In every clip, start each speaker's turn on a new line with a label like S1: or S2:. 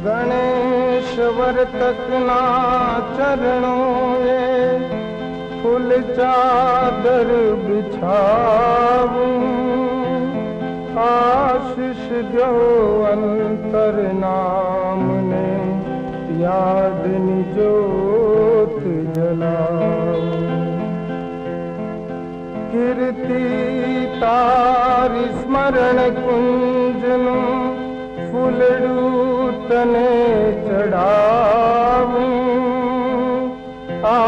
S1: गणेश वर्तकना चरणों में फूल चादर बिछाऊं, आशीष दो अंतर नाम ने यादनी जोत जलाऊं। कीर्ति तारी स्मरण कुंजनु फूलड़ू तने चढ़ाऊं, आ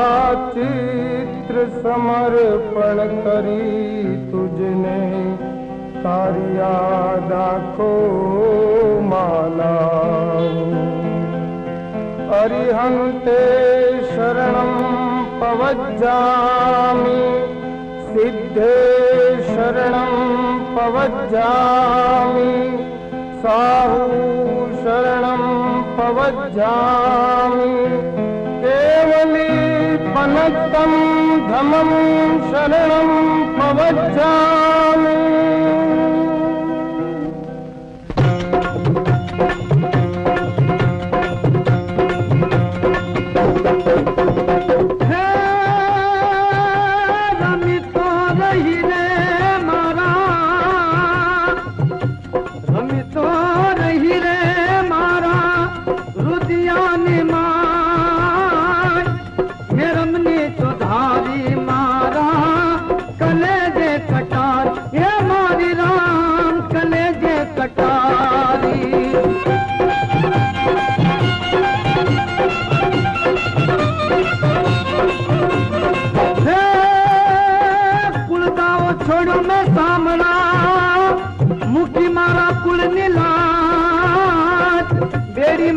S1: चित्र समर्पण करी तुझने तारी याद आँखों मालाऊं। अरिहंते शरणं पवज्जामि, सिद्धे शरणं पवज्जामि, साहू शरणं पवज्जामि, केवली पनत्तं धमं शरणं पवज्जामि।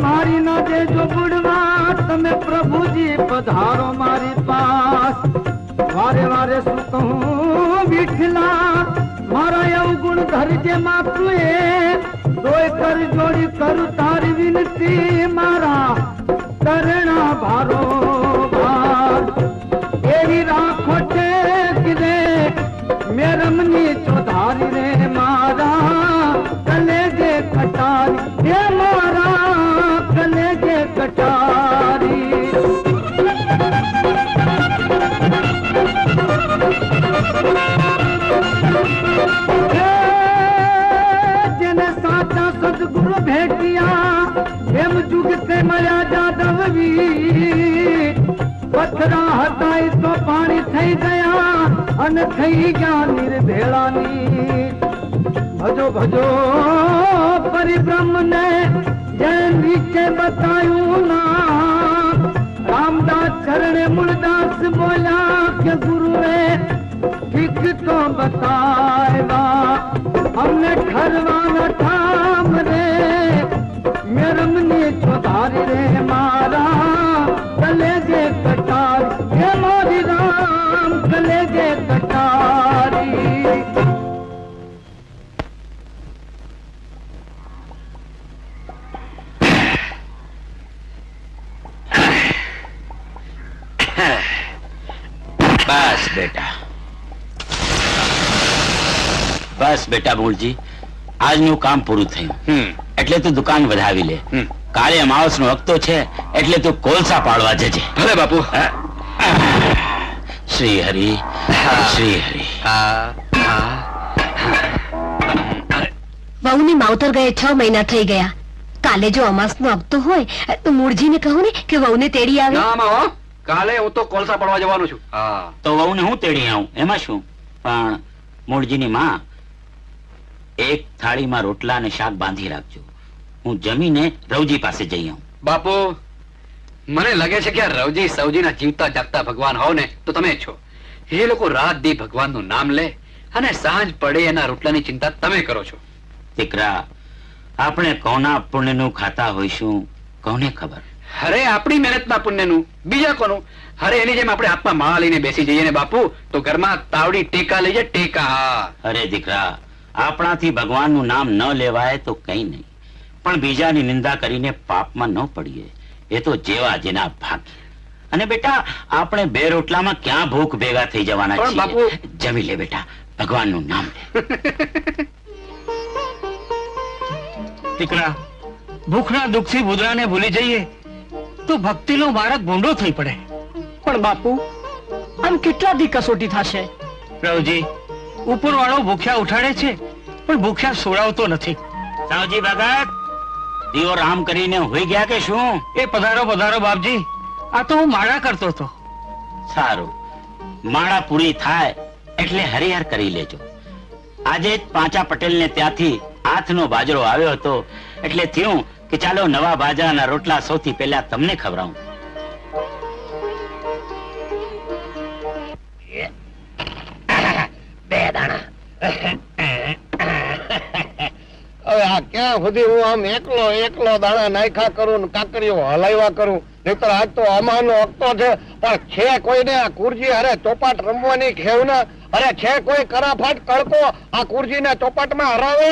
S1: मारी न दे जो बुढ़वा तमे प्रभु जी पधारो मारी पास। वारे वारे सुतहूं विठला मारा अवगुण धर जे मापुए, दोय कर जोड़ी करू तारी विनती मारा करना भारो भार। एवी राखो टेक दे मेरा मनी चौधारी रे मारा, कलेजे कटारी हे मारा कलेजे कटारी। जिने साचा सदगुरु भेटिया हेम जुग से मया जादवी, पत्थरा हटाई तो पानी थई गया अन थई गया निर्भेड़ानी। भजो भजो परिब्रह्म ने जय नीचे बतायूं ना, रामदास चरणे मुरदास बोला के गुरुए ठीक तो बताएगा। हमने ठरवाना ठाम रे मेरे मनी चौधारी रे मारा, कलेजे कटारी हे मोरी राम कलेजे कटारी।
S2: बस बेटा मूળજી, આજનું કામ પૂરું થયું એટલે તું દુકાન વધાવી લે। કાલે અમાવસનો વખતો છે એટલે તું કોલસા પાડવા જજે।
S3: ભલે બાપુ।
S2: શ્રી હરિ શ્રી હરિ।
S4: વહુની માવતર ગયે 6 મહિના થઈ ગયા। કાલે જો અમાસનો વખતો હોય તો મૂળજીને કહું ને કે વહુને તેડી આવે।
S3: ના માં, કાલે હું તો કોલસા પાડવા જવાનો છું।
S2: તો વહુને હું તેડી આવું એમાં શું? પણ મૂળજીની માં એક થાળીમાં રોટલા અને શાક બાંધી રાખજો, હું જમીને રવજી પાસે જઈ આવું।
S3: બાપુ મને લાગે છે કે રવજી સૌજીના જીવતા જાગતા ભગવાન હોવ ને તો તમે છો। એ લોકો રાત દી ભગવાનનું નામ લે અને સાંજ પડે એના રોટલાની ચિંતા તમે કરો છો।
S2: દીકરા, આપણે કોના પુણ્યનું ખાતા હોઈશું કોને ખબર?
S3: અરે આપણી મહેનતના પુણ્યનું, બીજા કોનું? અરે એની જેમ આપણે હાથમાં માળા લઈને બેસી જઈએ ને બાપુ તો ઘરમાં તાવડી ટેકા લઈએ ટેકા।
S2: અરે દીકરા, આપણાથી ભગવાનનું નામ ન લેવાય તો કઈ નહીં, પણ બીજાની નિંદા કરીને પાપમાં ન પડીએ એ તો જેવા જેના ભાગ્ય। અને બેટા, આપણે બે રોટલામાં ક્યાં ભૂખ ભેગા થઈ જવાના છીએ? જમી લે બેટા, ભગવાનનું નામ લે।
S5: દીકરા, ભૂખના દુઃખથી બુદરાને ભૂલી જઈએ તો ભક્તિનો માર્ગ ભૂંડો થઈ પડે.
S6: પણ બાપુ આમ કેટલા દી કસોટી થશે?
S5: રવજી, ઉપરવાળો ભૂખ્યા ઉઠાડે છે પણ ભૂખ્યા સોડાવતો નથી.
S2: સાવજી ભગત, દીવો રામ કરીને હોઈ ગયા કે શું?
S5: એ પધારો પધારો બાપજી. આ તો હું માળા કરતો હતો.
S2: સારું, માળા પૂરી થાય એટલે હરિહર કરી લેજો. આજે જ પાંચા પટેલને ત્યાંથી હાથનો બાજરો આવ્યો હતો એટલે થયું કે ચાલો નવા બાજરાના રોટલા સૌથી પહેલા તમને ખવડાવું.
S1: હવે આ ક્યાં સુધી હું આમ એકલો દાણા નાખ્યા કરું ને કાકરીઓ હલાવ્યા કરું? નહીતર આજ તો અમાનો હકતો છે, પણ છે કોઈને આ કુરજી અરે ચોપાટ રમવાની ખેવ ને? અરે છે કોઈ કરાફાટ કડકો આ કુરજી ને ચોપાટ માં હરાવે?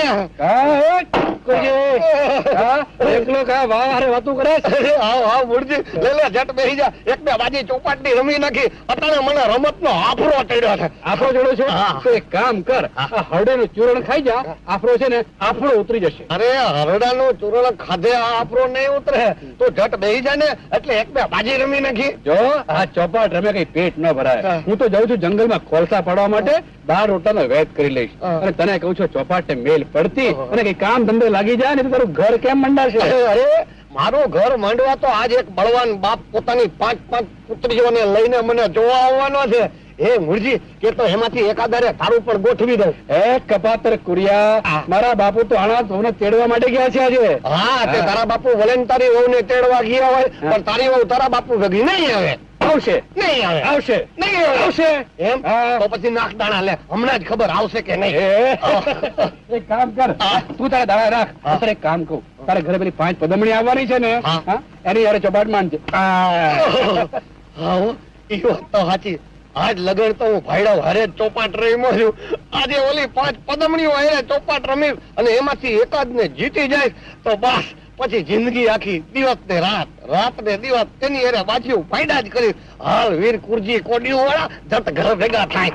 S1: એકલો કા વારે વાતું કરે? આવ આવ મુરજી, લે લે જટ બેહી જા. એક બે બાજી ચોપાટ ની રમી નાખી, અત્યારે મને રમત નો આફરો ચડ્યો છે.
S3: આફરો જોડો છે તો એક કામ કર, આ હરડેનું ચૂરણ ખાઈ જા, આફરો છે ને આફરો ઉતરી જશે.
S1: અરે હરડાનું ચૂરણ ખાધે આ આફરો નહીં ઉતરે. તો જટ બેહી જા ને, એટલે એક બે બાજી રમી નાખી.
S3: જો આ ચોપાટ રમે કઈ પેટ ન ભરાય. હું તો જાઉં છું જંગલમાં ખોલસા પાડવા માટે, દાળ રોટલાનો વેત કરી લઈશ. અને તને કહું છું ચોપાટ મેલ પડતી અને કઈ કામ ધંધે લાગી જાય ને તો તારું ઘર કેમ મંડાશે?
S1: અરે મારું ઘર માંડવા તો આજ એક બળવાન બાપ પોતાની 5 પુત્રીઓને લઈને મને જોવા આવવાનો છે. એ મુરજી કે તો એમાંથી એકાદારે તારું પણ ગોઠવી દઉં.
S3: એ કપાતર કુરિયા, મારા બાપુ તો આના વહુને તેડવા માટે ગયા છે આજે.
S1: હા, તે તારા બાપુ ભલે તારી વહુને તેડવા ગયા હોય, પણ તારી વહુ તારા બાપુ ભેગી નહીં આવે.
S3: આવશે
S1: નહીં આવે.
S3: આવશે
S1: નહીં આવે.
S3: આવશે
S1: એમ? તો પછી નાખ દાણા લે, હમણાં જ ખબર આવશે કે નહીં.
S3: એક કામ કર, તું તારા દાડા રાખ. તારે એક કામ કહું, તારે ઘરે પેલી 5 પદમણી આવવાની છે ને, એની યારે ચોપાટ માંડજે.
S1: હા, એ વાત તો સાચી. આજ લગન તો હું ભાઈડા હારે જ ચોપાટ રમ્યો છું. આજે ઓલી 5 પદમણીઓ હારે ચોપાટ રમી અને એમાંથી એકાદ ને જીતી જાય તો બસ પછી જિંદગી આખી દિવસ ને રાત ને દિવસ તેની હારે બાજુ ભાઈડા જ કરી. હાલ વીર કુરજી કોડિયું વાળા જત ઘર ભેગા થાય.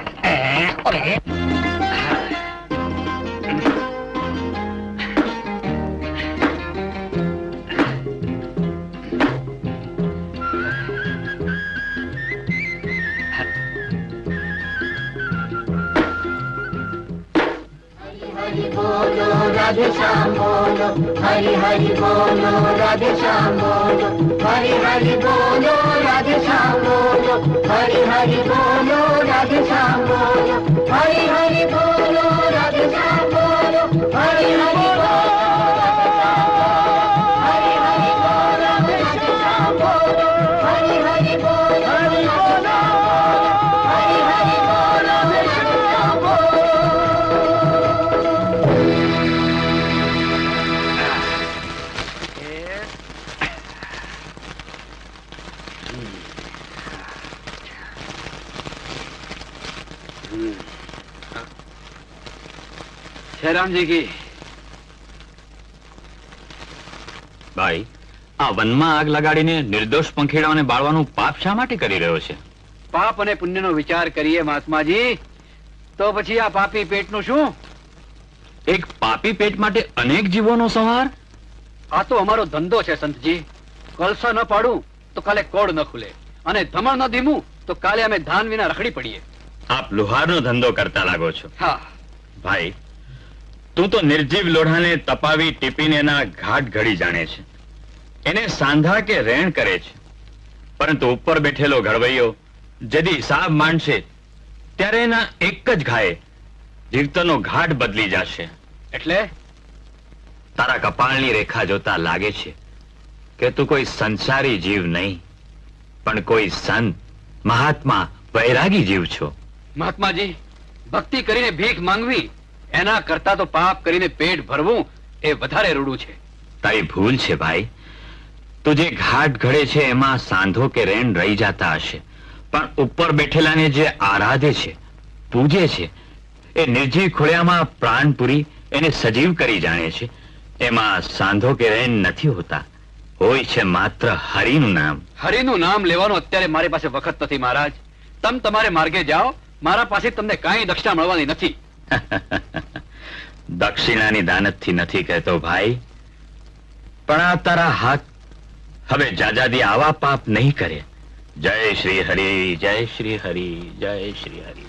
S7: राधे श्याम बोलो, हरि हरि बोलो, राधे श्याम बोलो, हरि हरि बोलो, राधे श्याम बोलो, हरि हरि बोलो, राधे श्याम बोलो, हरि हरि बोलो, राधे श्याम बोलो, हरि हरि बोलो, हरि हरि बोलो, राधे श्याम बोलो, हरि हरि बोलो, हरि बोलो, हरि हरि बोलो, राधे श्याम बोलो.
S3: રામજી કી
S8: ભાઈ, આ વનમાં આગ લગાડીને નિર્દોષ પંખીડાઓને બાળવાનું પાપ શા માટે કરી રહ્યો છે?
S3: પાપ અને પુણ્યનો વિચાર કરીએ મહાત્માજી, તો પછી આ પાપી પેટનું શું?
S8: એક પાપી પેટ માટે અનેક જીવોનો સંહાર?
S3: આ તો અમારો ધંધો છે સંતજી. કલસા ન પાડું તો કાલે કોડ ન ખુલે, અને ધમણ ન ધીમું તો કાલે અમે ધાન વિના રખડી પડીએ.
S8: આપ લુહારનો ધંધો કરતા લાગો છો.
S3: હા
S8: ભાઈ, તું તો નિર્જીવ લોઢાને તપાવી ટીપીને એના ઘાટ ઘડી જાણે છે, એને સાંધા કે રેણ કરે છે. પરંતુ ઉપર બેઠેલો ઘડવૈયો જદી સાબ માંડશે ત્યારે એના એક જ ઘાએ જીવતનો ઘાટ બદલી જશે.
S3: એટલે
S8: તારા કપાળની રેખા જોતા લાગે છે કે તું કોઈ સંસારી જીવ નહીં, પણ કોઈ સંત, મહાત્મા, વૈરાગી જીવ છો.
S3: મહાત્માજી, ભક્તિ કરીને ભીખ માંગવી એના કરતા તો પાપ કરીને પેટ ભરવું એ વધારે રૂડું છે.
S8: તારી ભૂલ છે ભાઈ. તું જે ઘાટ ઘડે છે એમાં સાંધો કે રેણ રહી જતા હશે, પણ ઉપર બેઠેલાને જે આરાધે છે, પૂજે છે, એ નિર્જીવ ખોળિયામાં પ્રાણ પૂરી એને સજીવ કરી જાણે છે. એમાં સાંધો કે રેણ નથી હોતા, હોય છે માત્ર હરિનું નામ.
S3: હરિનું નામ લેવાનું અત્યારે મારી પાસે વખત નથી મહારાજ. તમ તમારે માર્ગે જાઓ, મારા પાસે તમને કાંઈ દક્ષિણા મળવાની નથી.
S8: દક્ષિણાની દાનતથી નથી કહેતો ભાઈ, પણ આ તારા હાથ હવે જાજાદી આવા પાપ નહીં કરે. જય શ્રી હરિ, જય શ્રી હરિ, જય શ્રી હરિ.